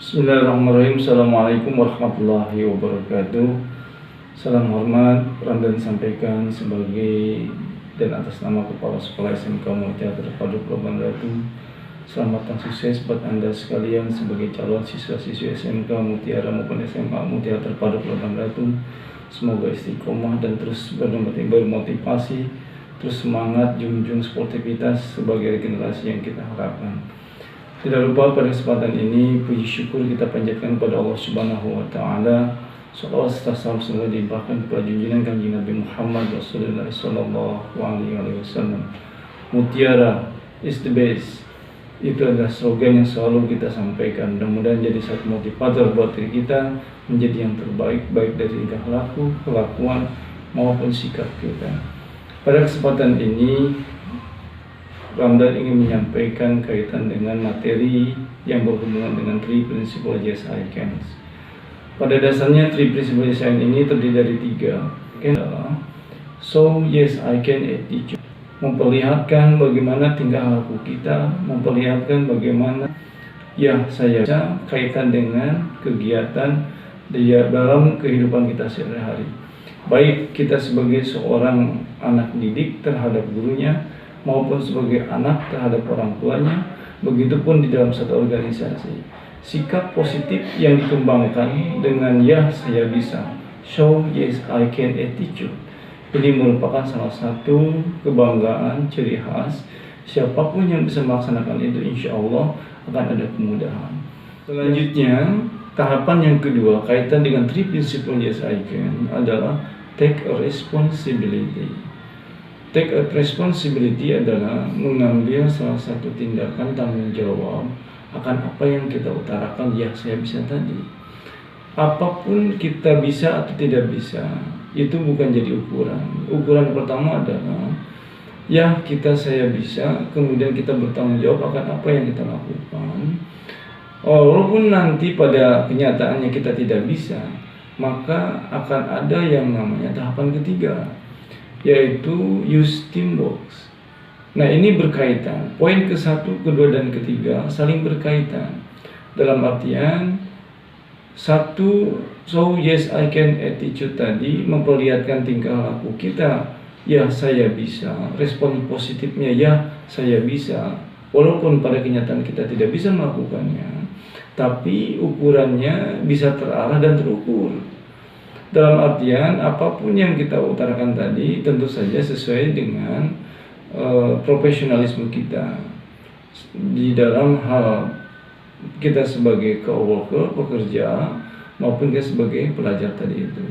Bismillahirrahmanirrahim. Assalamualaikum warahmatullahi wabarakatuh. Salam hormat, Ramdan sampaikan sebagai dan atas nama Kepala Sekolah SMK Mutiara Terpadu Pelabuhan Ratu. Selamat dan sukses buat Anda sekalian sebagai calon siswa-siswi SMK Mutiara maupun SMA Mutiara Terpadu Pelabuhan Ratu. Semoga istiqomah dan terus bermotivasi, terus semangat, junjung sportivitas sebagai generasi yang kita harapkan. Tidak lupa pada kesempatan ini puji syukur kita panjatkan kepada Allah Subhanahu wa taala. Shalawat serta salam semoga dilimpahkan kepada junjungan Kanjeng Nabi Muhammad Rasulullah sallallahu alaihi wasallam. Mutiara is the best. Itu adalah slogan yang selalu kita sampaikan. Mudah-mudahan jadi satu motivator buat diri kita menjadi yang terbaik, baik dari tingkah laku, kelakuan maupun sikap kita. Pada kesempatan ini Ramdan ingin menyampaikan kaitan dengan materi yang berhubungan dengan Three Principles Yes I Can. Pada dasarnya Three Principles Yes I Can ini terdiri dari 3. So yes I can attitude, memperlihatkan bagaimana tingkah laku kita, memperlihatkan bagaimana ya saya bisa kaitan dengan kegiatan dalam kehidupan kita sehari-hari. Baik kita sebagai seorang anak didik terhadap gurunya, maupun sebagai anak terhadap orang tuanya, begitupun di dalam satu organisasi. Sikap positif yang dikembangkan dengan ya saya bisa, show yes I can attitude, ini merupakan salah satu kebanggaan, ciri khas. Siapapun yang bisa melaksanakan itu, insya Allah akan ada kemudahan. Selanjutnya, tahapan yang kedua kaitan dengan Three Principles Yes I Can adalah take a responsibility. Take a responsibility adalah mengambil salah satu tindakan tanggung jawab akan apa yang kita utarakan ya saya bisa tadi. Apapun kita bisa atau tidak bisa, itu bukan jadi ukuran. Ukuran pertama adalah ya saya bisa, kemudian kita bertanggung jawab akan apa yang kita lakukan. Walaupun nanti pada kenyataannya kita tidak bisa, maka akan ada yang namanya tahapan ketiga, yaitu use teamwork. Nah ini berkaitan. Poin ke-1, kedua, dan ketiga saling berkaitan. Dalam artian satu, so yes I can attitude tadi memperlihatkan tingkah laku kita, ya saya bisa. Respon positifnya ya saya bisa. Walaupun pada kenyataan kita tidak bisa melakukannya, tapi ukurannya bisa terarah dan terukur. Dalam artian apapun yang kita utarakan tadi tentu saja sesuai dengan profesionalisme kita di dalam hal kita sebagai coworker, pekerja, maupun kita sebagai pelajar tadi itu.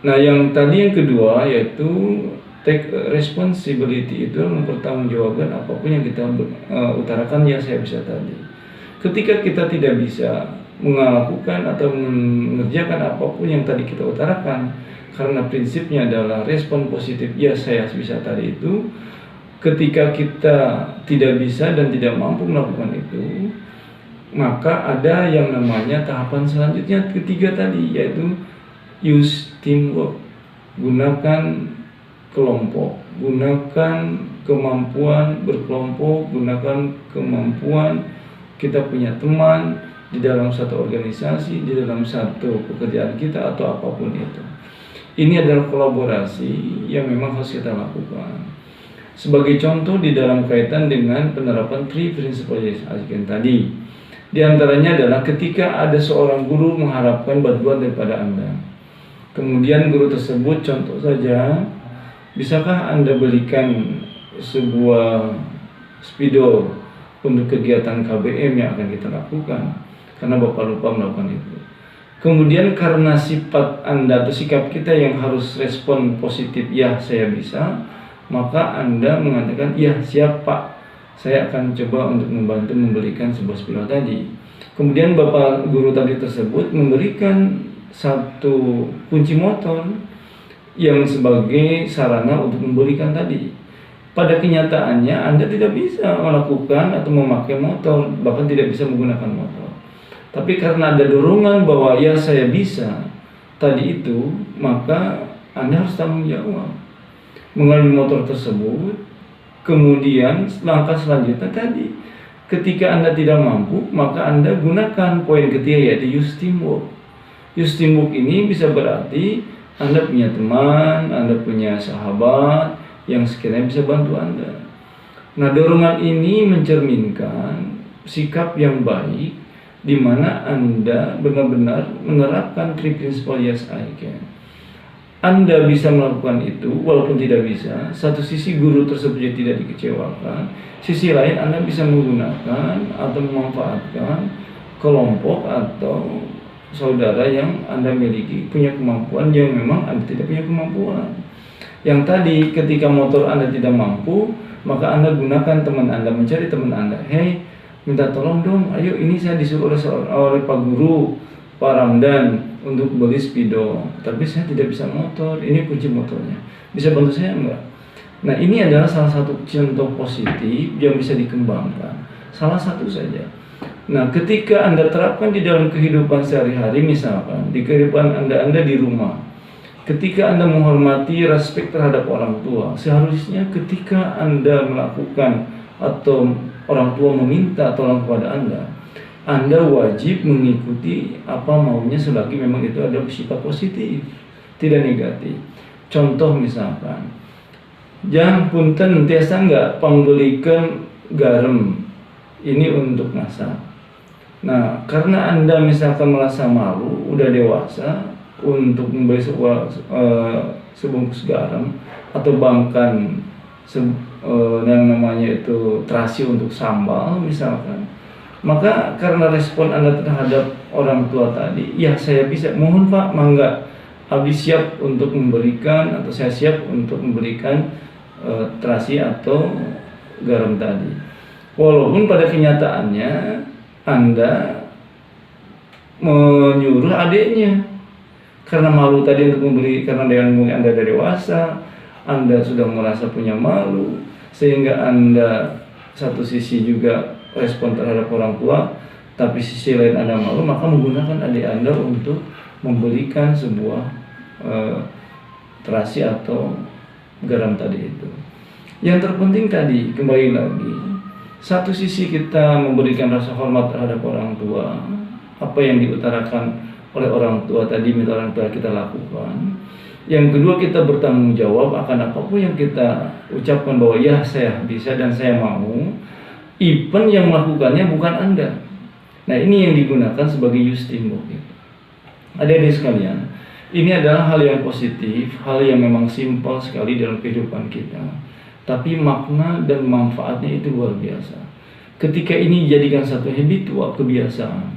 Nah yang kedua yaitu take responsibility, itu mempertanggungjawabkan apapun yang kita utarakan ya saya bisa tadi. Ketika kita tidak bisa melakukan atau mengerjakan apapun yang tadi kita utarakan, karena prinsipnya adalah respon positif ya saya bisa tadi itu, ketika kita tidak bisa dan tidak mampu melakukan itu, maka ada yang namanya tahapan selanjutnya ketiga tadi, yaitu use teamwork. Gunakan kelompok, gunakan kemampuan berkelompok, gunakan kemampuan kita punya teman di dalam satu organisasi, di dalam satu pekerjaan kita atau apapun itu. Ini adalah kolaborasi yang memang harus kita lakukan. Sebagai contoh di dalam kaitan dengan penerapan Three Principles Yes I Can tadi, di antaranya adalah ketika ada seorang guru mengharapkan bantuan daripada Anda. Kemudian guru tersebut, contoh saja, bisakah Anda belikan sebuah spidol untuk kegiatan KBM yang akan kita lakukan? Karena Bapak lupa melakukan itu. Kemudian karena sifat Anda atau sikap kita yang harus respon positif ya saya bisa, maka Anda mengatakan ya siap Pak, saya akan coba untuk membantu membelikan sebuah spidol tadi. Kemudian Bapak guru tadi tersebut memberikan satu kunci motor yang sebagai sarana untuk membelikan tadi. Pada kenyataannya Anda tidak bisa melakukan atau memakai motor, bahkan tidak bisa menggunakan motor. Tapi karena ada dorongan bahwa ya saya bisa tadi itu, maka Anda harus tanggung jawab mengambil motor tersebut. Kemudian langkah selanjutnya tadi, Ketika Anda tidak mampu, maka Anda gunakan poin ketiga, yaitu use teamwork. Use teamwork ini bisa berarti Anda punya teman, Anda punya sahabat yang sekiranya bisa bantu Anda. Nah, dorongan ini mencerminkan sikap yang baik di mana Anda benar-benar menerapkan 3 principle yes I can. Anda bisa melakukan itu walaupun tidak bisa. Satu sisi guru tersebut tidak dikecewakan, sisi lain Anda bisa menggunakan atau memanfaatkan kelompok atau saudara yang Anda miliki punya kemampuan yang memang Anda tidak punya kemampuan. Yang tadi ketika motor Anda tidak mampu, maka Anda gunakan teman Anda, mencari teman Anda. Hey, minta tolong dong, ayo ini saya disuruh oleh Pak Guru, Pak Ramdan untuk beli spidol, tapi saya tidak bisa motor, ini kunci motornya, bisa bantu saya enggak? Nah, ini adalah salah satu contoh positif yang bisa dikembangkan, salah satu saja. Nah, ketika Anda terapkan di dalam kehidupan sehari-hari, misalkan di kehidupan Anda di rumah, ketika Anda menghormati, respek terhadap orang tua, seharusnya ketika Anda melakukan atau orang tua meminta tolong kepada Anda wajib mengikuti apa maunya selagi memang itu ada sifat positif, tidak negatif. Contoh misalkan, jangan punten tiasa enggak pembelikan garam ini untuk masak. Nah, karena Anda misalkan merasa malu, udah dewasa untuk membeli sebungkus garam atau bahkan yang namanya itu terasi untuk sambal misalkan, maka karena respon Anda terhadap orang tua tadi, ya saya bisa, mohon Pak, mangga, habis siap untuk memberikan atau saya siap untuk memberikan terasi atau garam tadi. Walaupun pada kenyataannya Anda menyuruh adiknya karena malu tadi untuk memberi, karena dengan Anda dari dewasa, Anda sudah merasa punya malu, sehingga Anda satu sisi juga respon terhadap orang tua, tapi sisi lain Anda malu, maka menggunakan adik Anda untuk memberikan sebuah terasi atau garam tadi itu. Yang terpenting tadi, kembali lagi, satu sisi kita memberikan rasa hormat terhadap orang tua, apa yang diutarakan oleh orang tua tadi, minta orang tua kita lakukan. Yang kedua, kita bertanggung jawab akan apapun yang kita ucapkan bahwa ya saya bisa dan saya mau, even yang melakukannya bukan Anda. Nah, ini yang digunakan sebagai use teamwork. Adik-adik sekalian, ini adalah hal yang positif, hal yang memang simpel sekali dalam kehidupan kita, tapi makna dan manfaatnya itu luar biasa. Ketika ini dijadikan satu habitual, kebiasaan,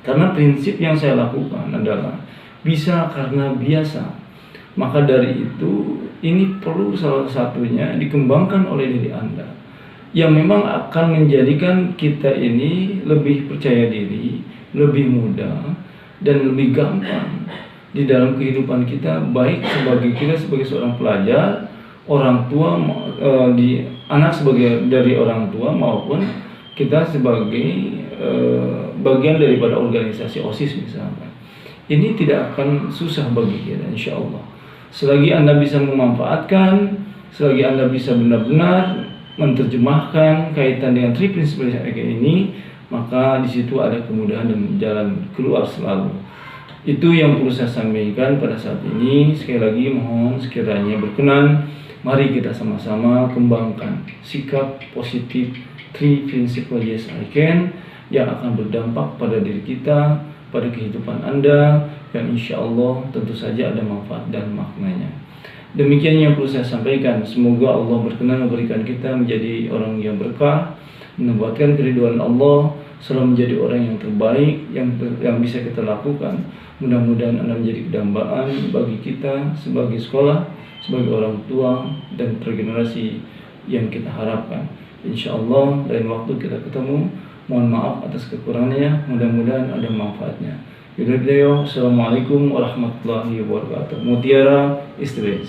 karena prinsip yang saya lakukan adalah bisa karena biasa, maka dari itu ini perlu salah satunya dikembangkan oleh diri Anda, yang memang akan menjadikan kita ini lebih percaya diri, lebih mudah, dan lebih gampang di dalam kehidupan kita, baik sebagai kita sebagai seorang pelajar, orang tua, anak sebagai dari orang tua, maupun kita sebagai bagian daripada organisasi OSIS misalnya. Ini tidak akan susah bagi kita, insya Allah. Selagi Anda bisa memanfaatkan, selagi Anda bisa benar-benar menerjemahkan kaitan dengan 3 principle ini, maka di situ ada kemudahan dan jalan keluar selalu. Itu yang perlu saya sampaikan pada saat ini. Sekali lagi mohon sekiranya berkenan, mari kita sama-sama kembangkan sikap positif 3 principle yes I can yang akan berdampak pada diri kita, pada kehidupan Anda, dan insya Allah tentu saja ada manfaat dan maknanya. Demikian yang perlu saya sampaikan. Semoga Allah berkenan memberikan kita menjadi orang yang berkah, mendapatkan keridhaan Allah, selalu menjadi orang yang terbaik yang bisa kita lakukan. Mudah-mudahan Anda menjadi kedambaan bagi kita sebagai sekolah, sebagai orang tua, dan generasi yang kita harapkan. Insya Allah lain waktu kita ketemu. Mohon maaf atas kekurangannya, mudah-mudahan ada manfaatnya. Assalamualaikum warahmatullahi wabarakatuh. Mutiara Istri.